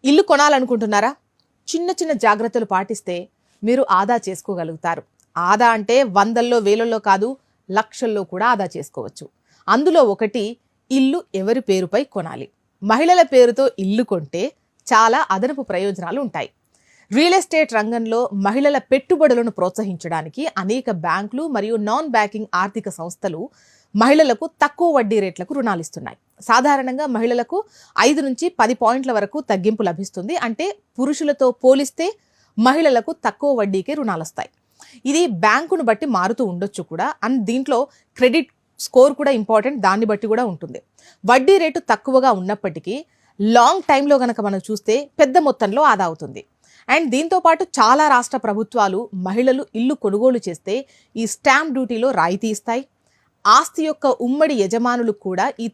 ఇల్లు కొనాలనుకుంటున్నారా? చిన్న చిన్న జాగ్రత్తలు పాటిస్తే మీరు ఆదా చేసుకోగలుగుతారు. ఆదా అంటే వందల్లో వేలల్లో కాదు, లక్షల్లో కూడా ఆదా చేసుకోవచ్చు. అందులో ఒకటి, ఇల్లు ఎవరి పేరుపై కొనాలి. మహిళల పేరుతో ఇల్లు కొంటే చాలా అదనపు ప్రయోజనాలు ఉంటాయి. రియల్ ఎస్టేట్ రంగంలో మహిళల పెట్టుబడులను ప్రోత్సహించడానికి అనేక బ్యాంకులు మరియు నాన్ బ్యాంకింగ్ ఆర్థిక సంస్థలు మహిళలకు తక్కువ వడ్డీ రేట్లకు రుణాలు ఇస్తున్నాయి. సాధారణంగా మహిళలకు 5 నుంచి 10 పాయింట్ల వరకు తగ్గింపు లభిస్తుంది. అంటే పురుషులతో పోలిస్తే మహిళలకు తక్కువ వడ్డీకే రుణాలు వస్తాయి. ఇది బ్యాంకును బట్టి మారుతూ ఉండొచ్చు కూడా. అండ్ దీంట్లో క్రెడిట్ స్కోర్ కూడా ఇంపార్టెంట్, దాన్ని బట్టి కూడా ఉంటుంది. వడ్డీ రేటు తక్కువగా ఉన్నప్పటికీ లాంగ్ టైంలో గనక మనం చూస్తే పెద్ద మొత్తంలో ఆదా అవుతుంది. అండ్ దీంతో పాటు చాలా రాష్ట్ర ప్రభుత్వాలు మహిళలు ఇల్లు కొనుగోలు చేస్తే ఈ స్టాంప్ డ్యూటీలో రాయితీ ఇస్తాయి. ఆస్తి యొక్క ఉమ్మడి యజమానులు కూడా ఈ